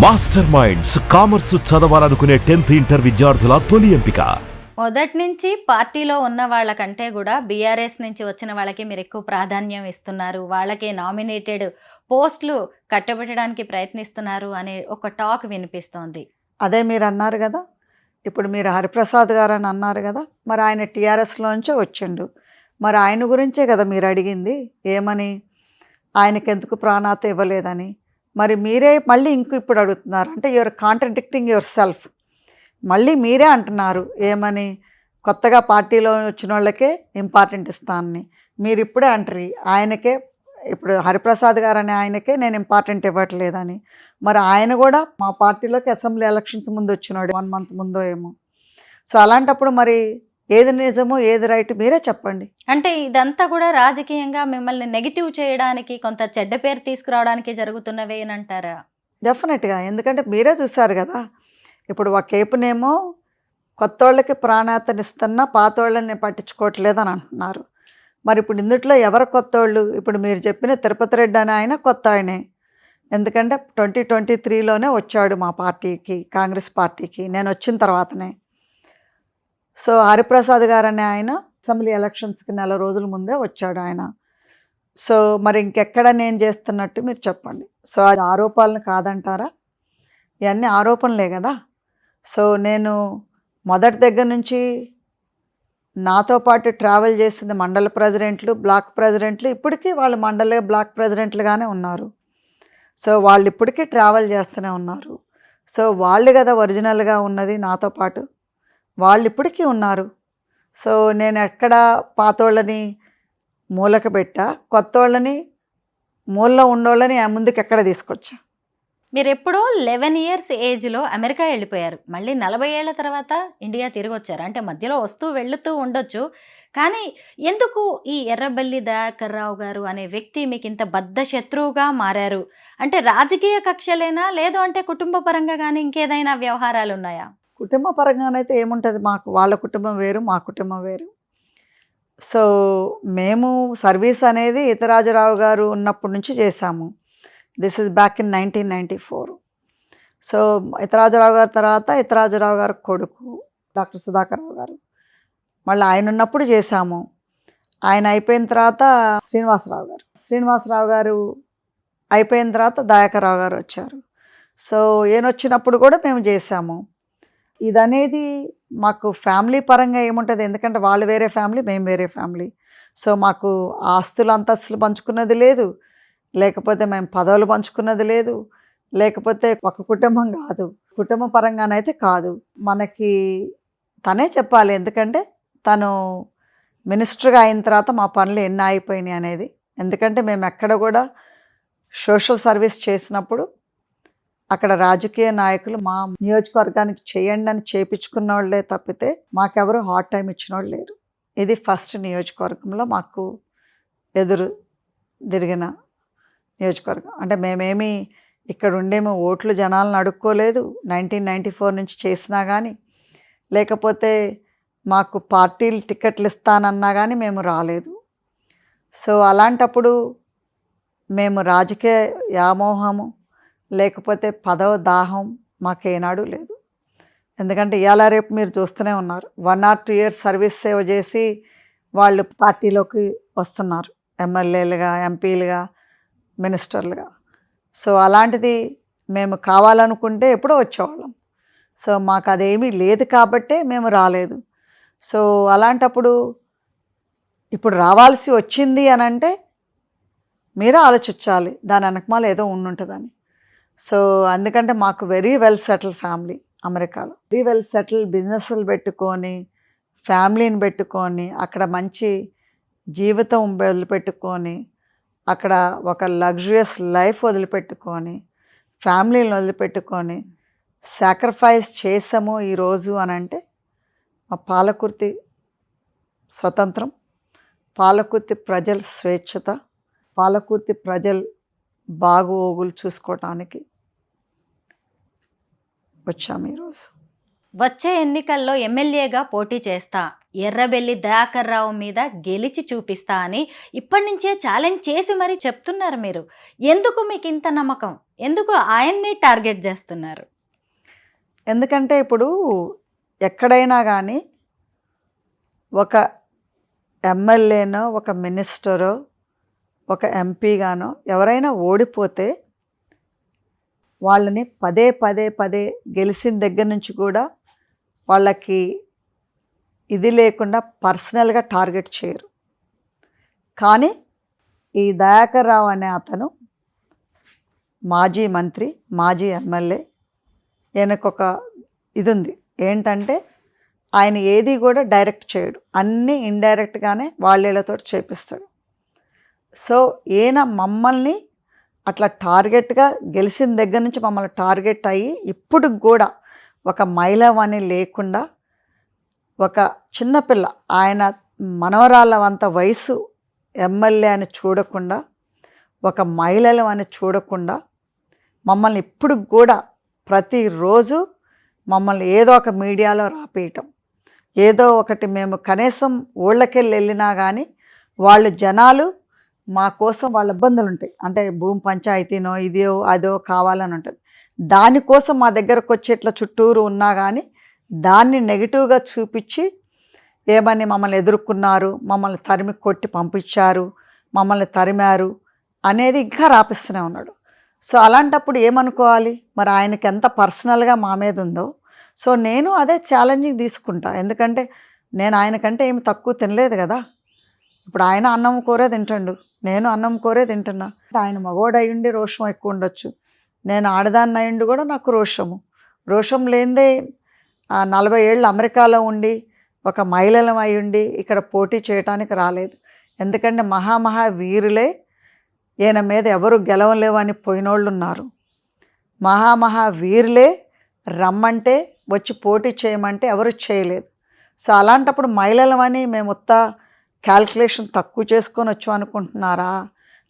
Master minds commerce చదవాలనుకునే 10th inter విద్యార్థుల తొలి ఎంపిక. మొదటి నుంచి పార్టీలో ఉన్న వాళ్ళకంటే కూడా బీఆర్ఎస్ నుంచి వచ్చిన వాళ్ళకి మీరు ఎక్కువ ప్రాధాన్యం ఇస్తున్నారు, వాళ్ళకే నామినేటెడ్ పోస్టులు కట్టబెట్టడానికి ప్రయత్నిస్తున్నారు అనే ఒక టాక్ వినిపిస్తోంది. అదే మీరు అన్నారు కదా, ఇప్పుడు మీరు హరిప్రసాద్ గారు అని అన్నారు కదా, మరి ఆయన టీఆర్ఎస్లోంచే వచ్చిండు. మరి ఆయన గురించే కదా మీరు అడిగింది, ఏమని ఆయనకెందుకు ప్రాణాత ఇవ్వలేదని. మరి మీరే మళ్ళీ ఇప్పుడు అడుగుతున్నారు, అంటే యువర్ కాంట్రడిక్టింగ్ యువర్ సెల్ఫ్. మళ్ళీ మీరే అంటున్నారు ఏమని, కొత్తగా పార్టీలో వచ్చిన వాళ్ళకే ఇంపార్టెంట్ ఇస్తానని. మీరు ఇప్పుడే అంటారు ఆయనకే, ఇప్పుడు హరిప్రసాద్ గారు అనే ఆయనకే నేను ఇంపార్టెంట్ ఇవ్వట్లేదని. మరి ఆయన కూడా మా పార్టీలోకి అసెంబ్లీ ఎలక్షన్స్ ముందు వచ్చినాడు, 1 month ముందో ఏమో. సో అలాంటప్పుడు మరి ఏది నిజమో ఏది రైట్ మీరే చెప్పండి. అంటే ఇదంతా కూడా రాజకీయంగా మిమ్మల్ని నెగిటివ్ చేయడానికి, కొంత చెడ్డ పేరు తీసుకురావడానికి జరుగుతున్నవే అని అంటారా? డెఫినెట్గా, ఎందుకంటే మీరే చూసారు కదా, ఇప్పుడు ఒక కేపునేమో కొత్త వాళ్ళకి ప్రాణాతనిస్తున్నా పాత వాళ్ళని పట్టించుకోవట్లేదు అని అంటున్నారు. మరి ఇప్పుడు ఇందుట్లో ఎవరు కొత్త వాళ్ళు? ఇప్పుడు మీరు చెప్పిన తిరుపతి రెడ్డి అని ఆయన కొత్త ఆయనే, ఎందుకంటే 2023లోనే వచ్చాడు మా పార్టీకి, కాంగ్రెస్ పార్టీకి నేను వచ్చిన తర్వాతనే. సో హరిప్రసాద్ గారు అనే ఆయన అసెంబ్లీ ఎలక్షన్స్కి 4 రోజుల ముందే వచ్చాడు ఆయన. సో మరి ఇంకెక్కడ నేను చేస్తున్నట్టు మీరు చెప్పండి. సో అది ఆరోపణలు కాదంటారా? ఇవన్నీ ఆరోపణలే కదా. సో నేను మొదటి దగ్గర నుంచి నాతో పాటు ట్రావెల్ చేసింది మండల ప్రెసిడెంట్లు, బ్లాక్ ప్రెసిడెంట్లు, ఇప్పటికీ వాళ్ళు మండల బ్లాక్ ప్రెసిడెంట్లుగానే ఉన్నారు. సో వాళ్ళు ఇప్పటికీ ట్రావెల్ చేస్తూనే ఉన్నారు. సో వాళ్ళు కదా ఒరిజినల్గా ఉన్నది నాతో పాటు, వాళ్ళు ఇప్పటికీ ఉన్నారు. సో నేను ఎక్కడ పాతోళ్ళని మూలక పెట్టా, కొత్త వాళ్ళని మూలలో ఉన్నోళ్ళని ముందుకు ఎక్కడ తీసుకొచ్చా. మీరు ఎప్పుడో 11 years ఏజ్లో అమెరికా వెళ్ళిపోయారు, మళ్ళీ 40 ఏళ్ల తర్వాత ఇండియా తిరిగి వచ్చారు. అంటే మధ్యలో వస్తూ వెళుతూ ఉండొచ్చు, కానీ ఎందుకు ఈ ఎర్రబెల్లి దయాకర్ రావు గారు అనే వ్యక్తి మీకు ఇంత బద్ధ శత్రువుగా మారారు? అంటే రాజకీయ కక్షలేనా, లేదు అంటే కుటుంబ పరంగా కానీ ఇంకేదైనా వ్యవహారాలు ఉన్నాయా? కుటుంబ పరంగానైతే ఏముంటుంది, మాకు వాళ్ళ కుటుంబం వేరు, మా కుటుంబం వేరు. సో మేము సర్వీస్ అనేది ఇతరాజరావు గారు ఉన్నప్పటి నుంచి చేశాము. This is back in 1994. So ఇతరాజరావు గారి తర్వాత ఇతరాజరావు గారి కొడుకు డాక్టర్ సుధాకర్ రావు గారు, మళ్ళీ ఆయన ఉన్నప్పుడు చేశాము. ఆయన అయిపోయిన తర్వాత శ్రీనివాసరావు గారు అయిపోయిన తర్వాత దయాకర్ రావు గారు వచ్చారు. సో ఈయన వచ్చినప్పుడు కూడా మేము చేశాము. ఇదనేది మాకు ఫ్యామిలీ పరంగా ఏముంటుంది, ఎందుకంటే వాళ్ళు వేరే ఫ్యామిలీ, మేము వేరే ఫ్యామిలీ. సో మాకు ఆస్తులు అంతస్తులు పంచుకున్నది లేదు, లేకపోతే మేము పదవులు పంచుకున్నది లేదు, లేకపోతే ఒక కుటుంబం కాదు, కుటుంబ పరంగానైతే కాదు. మనకి తనే చెప్పాలి, ఎందుకంటే తను మినిస్టర్గా అయిన తర్వాత మా పనులు ఎన్ని అయిపోయినాయి అనేది. ఎందుకంటే మేము ఎక్కడ కూడా సోషల్ సర్వీస్ చేసినప్పుడు అక్కడ రాజకీయ నాయకులు మా నియోజకవర్గానికి చేయండి అని చేపించుకున్న వాళ్ళే తప్పితే మాకెవరు హార్డ్ టైం ఇచ్చిన వాళ్ళు లేరు. ఇది ఫస్ట్ నియోజకవర్గంలో మాకు ఎదురు తిరిగిన నియోజకవర్గం. అంటే మేమేమి ఇక్కడ ఉండేమో ఓట్లు జనాలను అడుక్కోలేదు, 1994 నుంచి చేసినా కానీ, లేకపోతే మాకు పార్టీలు టికెట్లు ఇస్తానన్నా కానీ మేము రాలేదు. సో అలాంటప్పుడు మేము రాజకీయ వ్యామోహము లేకపోతే పదవ దాహం మాకేనాడు లేదు. ఎందుకంటే ఇవాళ రేపు మీరు చూస్తూనే ఉన్నారు, 1 or 2 years సర్వీస్ సేవ చేసి వాళ్ళు పార్టీలోకి వస్తున్నారు, ఎమ్మెల్యేలుగా, ఎంపీలుగా, మినిస్టర్లుగా. సో అలాంటిది మేము కావాలనుకుంటే ఎప్పుడో వచ్చేవాళ్ళం. సో మాకు అదేమీ లేదు కాబట్టే మేము రాలేదు. సో అలాంటప్పుడు ఇప్పుడు రావాల్సి వచ్చింది అని అంటే మీరే ఆలోచించాలి, దాని వెనకమాల ఏదో ఉండుంటుందని. సో అందుకంటే మాకు వెరీ వెల్ సెటిల్ ఫ్యామిలీ అమెరికాలో, వెరీ వెల్ సెటిల్ బిజినెస్లు పెట్టుకొని, ఫ్యామిలీని పెట్టుకొని, అక్కడ మంచి జీవితం వదిలిపెట్టుకొని, అక్కడ ఒక లగ్జరియస్ లైఫ్ వదిలిపెట్టుకొని, ఫ్యామిలీని వదిలిపెట్టుకొని సాక్రిఫైస్ చేసాము ఈరోజు అని అంటే మా పాలకుర్తి స్వతంత్రం, పాలకుర్తి ప్రజల స్వేచ్ఛత, పాలకుర్తి ప్రజలు బాగోగులు చూసుకోవటానికి వచ్చాము ఈరోజు. వచ్చే ఎన్నికల్లో ఎమ్మెల్యేగా పోటీ చేస్తా, ఎర్రబెల్లి దయాకర్ రావు మీద గెలిచి చూపిస్తా అని ఇప్పటి నుంచే ఛాలెంజ్ చేసి మరీ చెప్తున్నారు మీరు. ఎందుకు మీకు ఇంత నమ్మకం? ఎందుకు ఆయన్ని టార్గెట్ చేస్తున్నారు? ఎందుకంటే ఇప్పుడు ఎక్కడైనా కానీ ఒక ఎమ్మెల్యేనో ఒక మినిస్టరో ఒక ఎంపీగానో ఎవరైనా ఓడిపోతే వాళ్ళని పదే పదే పదే గెలిచిన దగ్గర నుంచి కూడా వాళ్ళకి ఇది లేకుండా పర్సనల్గా టార్గెట్ చేయరు. కానీ ఈ దయాకర్ రావు అనే అతను మాజీ మంత్రి, మాజీ ఎమ్మెల్యే, ఈయనకొక ఇది ఉంది ఏంటంటే ఆయన ఏది కూడా డైరెక్ట్ చేయడు, అన్నీ ఇండైరెక్ట్గానే వాళ్ళతో చేపిస్తాడు. సో ఈయన మమ్మల్ని అట్లా టార్గెట్గా గెలిచిన దగ్గర నుంచి మమ్మల్ని టార్గెట్ అయ్యి ఇప్పుడు కూడా ఒక మహిళవని లేకుండా, ఒక చిన్నపిల్ల ఆయన మనవరాళ్ళవంత వయసు ఎమ్మెల్యే అని చూడకుండా, ఒక మహిళలు అని చూడకుండా మమ్మల్ని ఇప్పుడు కూడా ప్రతిరోజు మమ్మల్ని ఏదో ఒక మీడియాలో రాపేయటం, ఏదో ఒకటి మేము కనీసం ఊళ్ళకెళ్ళి వెళ్ళినా కానీ వాళ్ళు జనాలు మా కోసం వాళ్ళ ఇబ్బందులు ఉంటాయి, అంటే భూమి పంచాయతీనో ఇదో అదో కావాలని ఉంటుంది, దానికోసం మా దగ్గరకు వచ్చి ఇట్లా చుట్టూరు ఉన్నా కానీ దాన్ని నెగిటివ్గా చూపించి ఏమని మమ్మల్ని ఎదుర్కొన్నారు, మమ్మల్ని తరిమి కొట్టి పంపించారు, మమ్మల్ని తరిమారు అనేది ఇంకా రాపిస్తూనే ఉన్నాడు. సో అలాంటప్పుడు ఏమనుకోవాలి, మరి ఆయనకి ఎంత పర్సనల్గా మా మీద ఉందో. సో నేను అదే ఛాలెంజింగ్ తీసుకుంటా, ఎందుకంటే నేను ఆయనకంటే ఏమి తక్కువ తినలేదు కదా. ఇప్పుడు ఆయన అన్నం కూరే తింటాడు, నేను అన్నం కూరే తింటున్నా. ఆయన మగోడు అయ్యుండి రోషం ఎక్కువ ఉండొచ్చు, నేను ఆడదాన్ని అయ్యుండి కూడా నాకు రోషం లేనిదే 40 ఏళ్ళు అమెరికాలో ఉండి ఒక మహిళలం అయ్యుండి ఇక్కడ పోటీ చేయడానికి రాలేదు. ఎందుకంటే మహా వీరులే ఈయన మీద ఎవరు గెలవలేవని పోయినోళ్ళు ఉన్నారు, మహా వీరులే రమ్మంటే వచ్చి పోటీ చేయమంటే ఎవరు చేయలేదు. సో అలాంటప్పుడు మహిళలమని మేము క్యాల్కులేషన్ తక్కువ చేసుకొని వచ్చాం అనుకుంటున్నారా,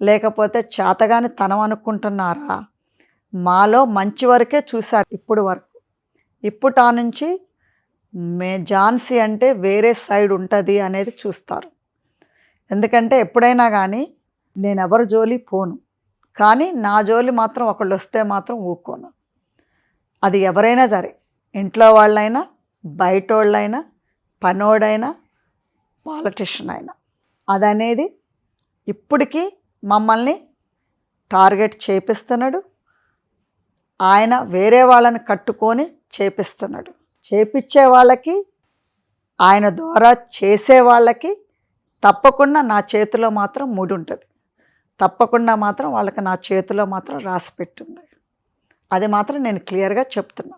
లేకపోతే చేతగాని తనం అనుకుంటున్నారా? మాలో మంచి వరకే చూశారు ఇప్పుడు వరకు. ఇప్పుడు ఆ నుంచి ఝాన్సీ అంటే వేరే సైడ్ ఉంటుంది అనేది చూస్తారు. ఎందుకంటే ఎప్పుడైనా కానీ నేను ఎవరి జోలి పోను, కానీ నా జోలి మాత్రం ఒకళ్ళు వస్తే మాత్రం ఊరుకోను. అది ఎవరైనా సరే, ఇంట్లో వాళ్ళైనా, బయట వాళ్ళైనా, పనోడైనా, పాలిటిషియన్ అయినా. అదనేది ఇప్పటికీ మమ్మల్ని టార్గెట్ చేపిస్తున్నాడు. ఆయన వేరే వాళ్ళని కట్టుకొని చేపిస్తున్నాడు. చేపించే వాళ్ళకి, ఆయన ద్వారా చేసే వాళ్ళకి తప్పకుండా నా చేతిలో మాత్రం ముడి ఉంటుంది, తప్పకుండా మాత్రం వాళ్ళకి నా చేతిలో మాత్రం రాసి పెట్టింది. అది మాత్రం నేను క్లియర్గా చెప్తున్నా.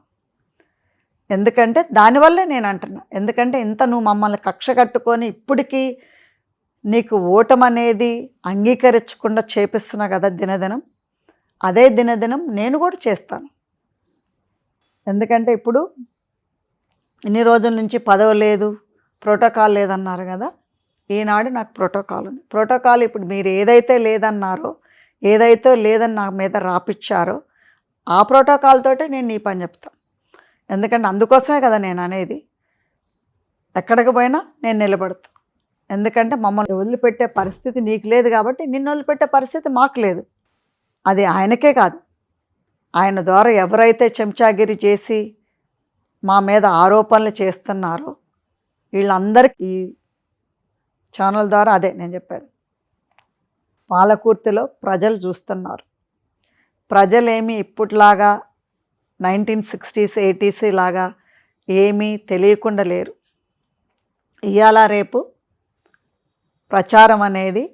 ఎందుకంటే దానివల్లే నేను అంటున్నా, ఎందుకంటే ఇంత నువ్వు మమ్మల్ని కక్ష కట్టుకొని ఇప్పటికీ నీకు ఓటమనేది అంగీకరించకుండా చేపిస్తున్నా కదా దినదినం, అదే దినదినం నేను కూడా చేస్తాను. ఎందుకంటే ఇప్పుడు ఇన్ని రోజుల నుంచి పదవి లేదు, ప్రోటోకాల్ లేదన్నారు కదా, ఈనాడు నాకు ప్రోటోకాల్ ఉంది. ప్రోటోకాల్ ఇప్పుడు మీరు ఏదైతే లేదన్నారో, ఏదైతే లేదని నా మీద రాపిచ్చారో ఆ ప్రోటోకాల్ తోటే నేను నీ పని చెప్తాను. ఎందుకంటే అందుకోసమే కదా నేను అనేది, ఎక్కడికి పోయినా నేను నిలబడతాను. ఎందుకంటే మమ్మల్ని వదిలిపెట్టే పరిస్థితి నీకు లేదు కాబట్టి నిన్ను వదిలిపెట్టే పరిస్థితి మాకు లేదు. అది ఆయనకే కాదు, ఆయన ద్వారా ఎవరైతే చెంచాగిరి చేసి మా మీద ఆరోపణలు చేస్తున్నారో వీళ్ళందరికీ ఈ ఛానల్ ద్వారా అదే నేను చెప్పాను, పాలకుర్తిలో ప్రజలు చూస్తున్నారు. ప్రజలేమీ ఇప్పట్లాగా 1960s 80s లాగా ఏమీ తెలియకుండా లేరు. ఇవాళ రేపు ప్రచారం అనేది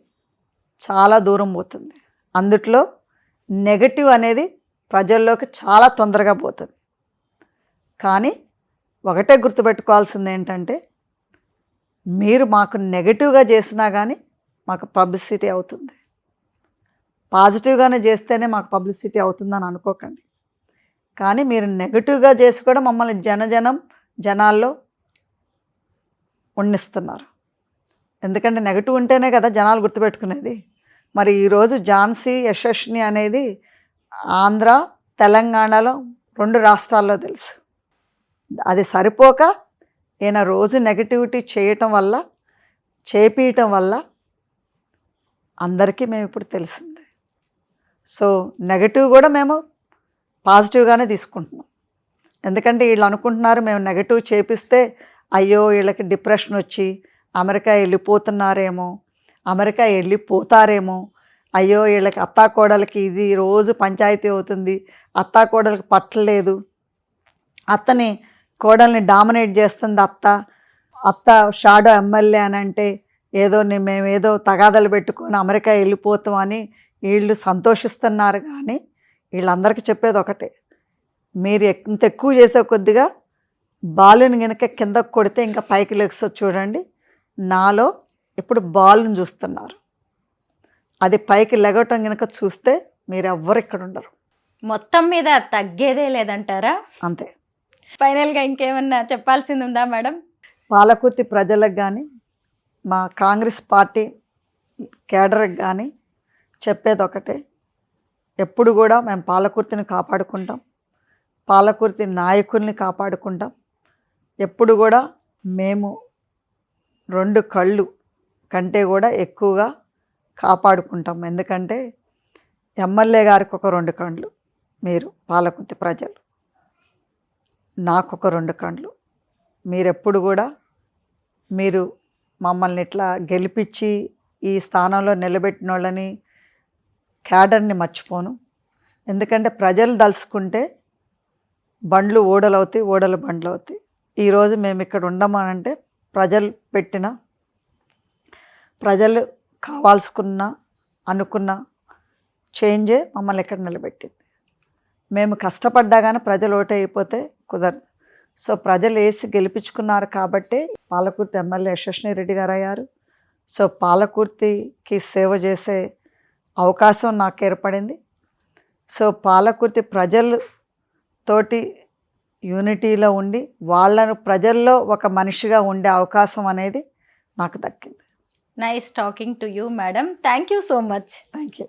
చాలా దూరం పోతుంది, అందుట్లో నెగటివ్ అనేది ప్రజల్లోకి చాలా తొందరగా పోతుంది. కానీ ఒకటే గుర్తుపెట్టుకోవాల్సింది ఏంటంటే, మీరు మాకు నెగటివ్గా చేసినా కానీ మాకు పబ్లిసిటీ అవుతుంది, పాజిటివ్గానే చేస్తేనే మాకు పబ్లిసిటీ అవుతుందని అనుకోకండి. కానీ మీరు నెగటివ్గా చేసి కూడా మమ్మల్ని జనాల్లో ఉండిస్తున్నారు. ఎందుకంటే నెగటివ్ ఉంటేనే కదా జనాలు గుర్తుపెట్టుకునేది. మరి ఈరోజు ఝాన్సీ యశస్విని అనేది ఆంధ్ర, తెలంగాణలో 2 రాష్ట్రాల్లో తెలుసు. అది సరిపోక ఈయన రోజు నెగటివిటీ చేయటం వల్ల, చేపీయటం వల్ల అందరికీ మేము ఇప్పుడు తెలిసింది. సో నెగటివ్ కూడా మేము పాజిటివ్గానే తీసుకుంటున్నాం. ఎందుకంటే వీళ్ళు అనుకుంటున్నారు మేము నెగటివ్ చేపిస్తే అయ్యో వీళ్ళకి డిప్రెషన్ వచ్చి అమెరికా వెళ్ళిపోతున్నారేమో, అమెరికా వెళ్ళిపోతారేమో, అయ్యో వీళ్ళకి అత్తాకోడలకి ఇది రోజు పంచాయతీ అవుతుంది, అత్తాకోడలకి పట్టలేదు, అత్తని కోడల్ని డామినేట్ చేస్తుంది అత్త షాడో ఎమ్మెల్యే అని అంటే ఏదో మేమేదో తగాదలు పెట్టుకొని అమెరికా వెళ్ళిపోతాం అని వీళ్ళు సంతోషిస్తున్నారు. కానీ వీళ్ళందరికీ చెప్పేది ఒకటే, మీరు ఇంత ఎక్కువ చేసే కొద్దిగా బాలుని కనుక కిందకు కొడితే ఇంకా పైకి లెగ్స్ చూడండి, నాలో ఇప్పుడు బాలుని చూస్తున్నారు, అది పైకి లెగటం కనుక చూస్తే మీరు ఎవ్వరు ఇక్కడ ఉండరు. మొత్తం మీద తగ్గేదే లేదంటారా? అంతే. ఫైనల్గా ఇంకేమన్నా చెప్పాల్సింది ఉందా మేడం? పాలకుర్తి ప్రజలకు కానీ మా కాంగ్రెస్ పార్టీ కేడర్కి కానీ చెప్పేది ఒకటే, ఎప్పుడు కూడా మేము పాలకుర్తిని కాపాడుకుంటాం, పాలకుర్తి నాయకుల్ని కాపాడుకుంటాం. ఎప్పుడు కూడా మేము 2 కళ్ళు కంటే కూడా ఎక్కువగా కాపాడుకుంటాం. ఎందుకంటే ఎమ్మెల్యే గారికి ఒక 2 కళ్ళు, మీరు పాలకుర్తి ప్రజలు నాకొక 2 కళ్ళు. మీరెప్పుడు కూడా మీరు మమ్మల్ని ఇట్లా గెలిపించి ఈ స్థానంలో నిలబెట్టిన వాళ్ళని క్యాడర్ని మర్చిపోను. ఎందుకంటే ప్రజలు దలుచుకుంటే బండ్లు ఓడలవుతాయి, ఓడలు బండ్లు అవుతాయి. ఈరోజు మేము ఇక్కడ ఉండమనంటే ప్రజలు కావాల్సుకున్న అనుకున్న చేంజే మమ్మల్ని ఇక్కడ నిలబెట్టింది. మేము కష్టపడ్డా కానీ ప్రజలు ఓటు అయిపోతే కుదరదు. సో ప్రజలు వేసి గెలిపించుకున్నారు కాబట్టి పాలకుర్తి ఎమ్మెల్యే యశస్విని రెడ్డి గారు అయ్యారు. సో పాలకుర్తికి సేవ చేసే అవకాశం నాకు ఏర్పడింది. సో పాలకుర్తి ప్రజలతోటి యూనిటీలో ఉండి వాళ్ళను ప్రజల్లో ఒక మనిషిగా ఉండే అవకాశం అనేది నాకు దక్కింది. Nice talking to you madam. Thank you so much. Thank you.